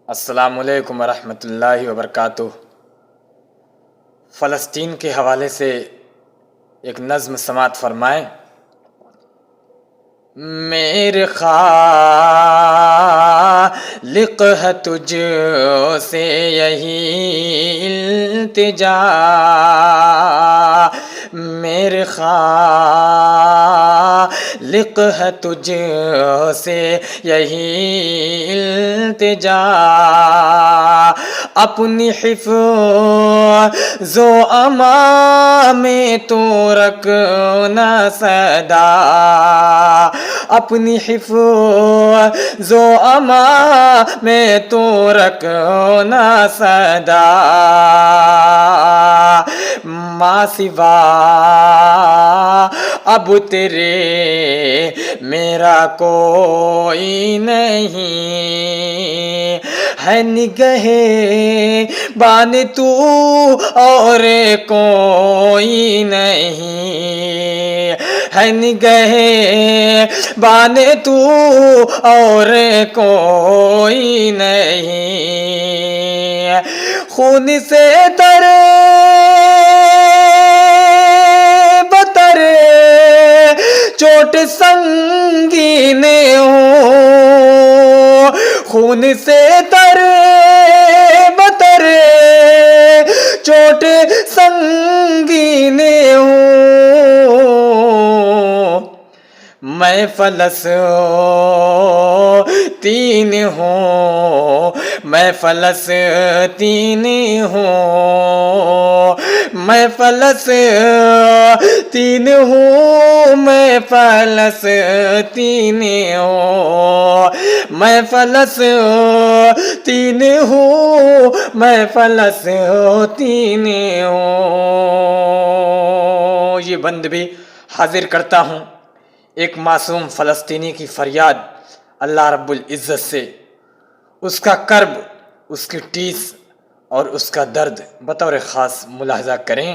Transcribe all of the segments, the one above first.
السلام علیکم ورحمۃ اللہ وبرکاتہ۔ فلسطین کے حوالے سے ایک نظم سماعت فرمائیں۔ میرے خالق ہے تجھ سے یہی التجا، میرے خالق ہے تجھ سے یہی التجا، اپنی حفظ و امان میں تو رکھنا صدا، اپنی حفظ و امان میں تو رکھنا صدا، ماں سوا اب تیرے میرا کوئی نہیں، ہے نگہے بان تو اور کوئی نہیں، ہے نگہے بان تو اور کوئی نہیں، خون سے ترے بتر چوٹ سنگین ہوں، خون سے ترے بتر چوٹ سنگین ہوں، میں فلسطین ہوں، میں فلسطین ہوں، میں فلسطین ہوں، میں فلسطین ہوں، میں فلسطین ہوں، میں فلسطین ہوں۔ یہ بند بھی حاضر کرتا ہوں ایک معصوم فلسطینی کی فریاد اللہ رب العزت سے، اس کا کرب، اس کی ٹیس اور اس کا درد بطور خاص ملاحظہ کریں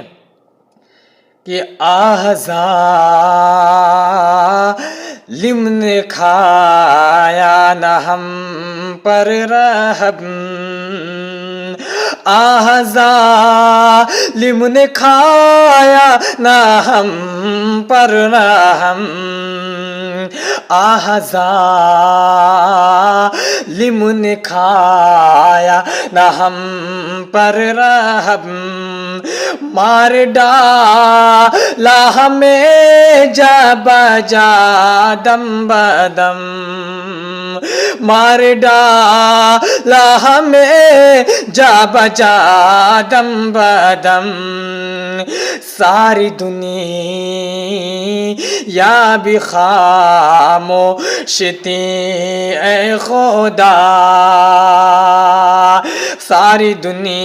کہ آہ ظالم نے کھایا نہ ہم پر رحم، آہ ظالم نے کھایا نہ ہم پر رحم، آہ ظالم نے کھایا نہ ہم پر رحم، مار ڈالا ہمیں جا بجا دم بدم، مار ڈالا ہمیں جا بجا دم بدم، ساری دنیا بھی خاموش تھی اے خدا، ساری دنیا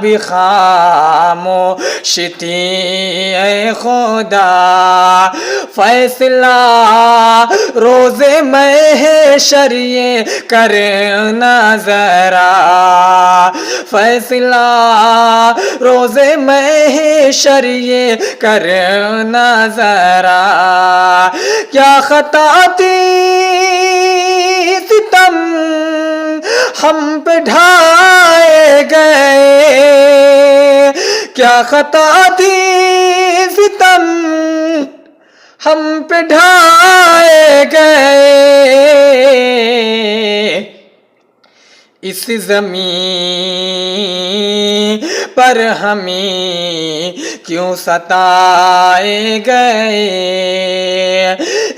بھی خاموش تھی اے خدا، فیصلہ روز محشر یہ کرنا ذرا، فیصلہ روز محشر یہ کرنا ذرا، کیا خطا تھی ستم ہم پہ ڈھائے گئے، کیا خطا تھی ستم ہم پہ ڈھائے گئے، اس زمین پر ہمیں کیوں ستائے گئے،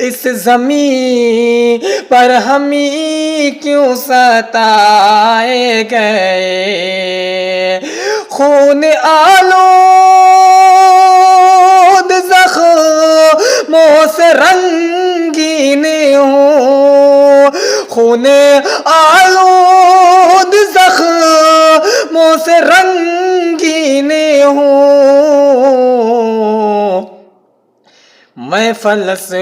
اس زمین پر ہمیں کیوں ستائے گئے، خون آلود زخموں سے رنگین ہوں، خون آلود زخموں سے رنگین ہوں، میں فلسطین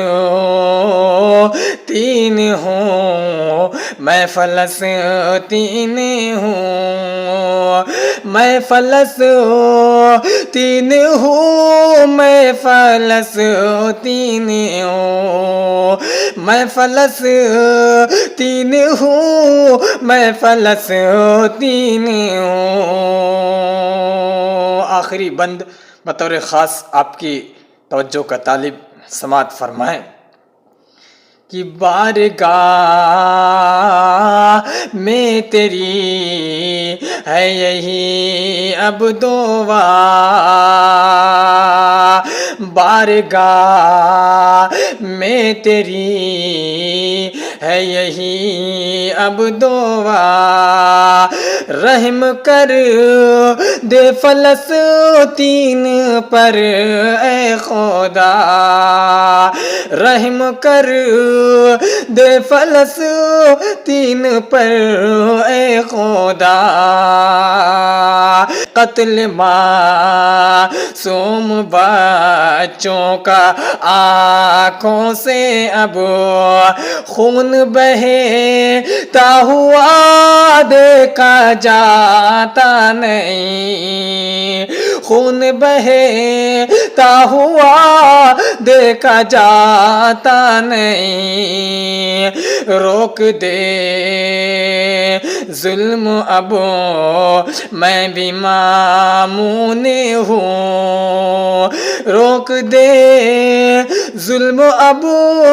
ہوں، میں فلسطین ہوں، میں فلسطین ہوں، میں فلسطین ہوں، میں فلسطین ہوں، میں فلسطین ہوں۔ آخری بند بطور خاص آپ کی توجہ کا طالب سماعت فرمائیں کہ بارگاہ میں تیری ہے یہی اب دعا، بارگاہ میں تیری ہے یہی اب دعا، رحم کر دے فلسطین پر اے خدا، رحم کر دے فلسطین پر اے خدا، قتل معصوم بچوں کا آنکھوں سے اب خون بہتا ہوا دیکھا جاتا نہیں، خون بہتا ہوا دیکھا جاتا نہیں، روک دے ظلم اب میں بھی مامون ہوں، روک دے ظلم اب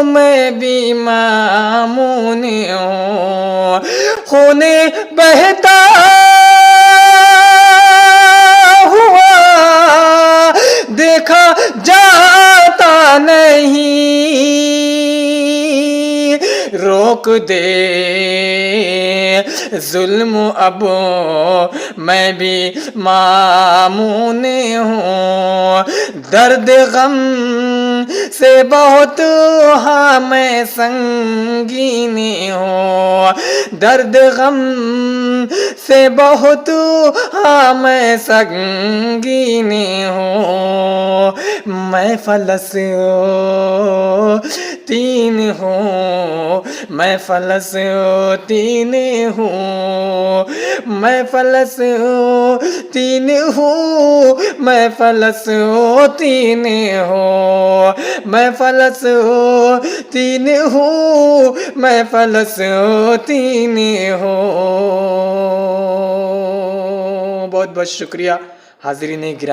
میں بھی مامون ہوں، خون بہتا ہوا دیکھا جاتا نہیں، روک دے ظلم اب میں بھی مامون ہوں، درد غم سے بہت ہاں میں سنگین ہوں، درد غم سے بہت ہاں میں سنگین ہوں، میں فلسطین ہوں، میں فلسطین ہوں، میں فلسطین ہوں، میں فلسطین ہوں، میں فلسطین ہوں، میں فلسطین ہوں۔ بہت بہت شکریہ حاضرین گرامی۔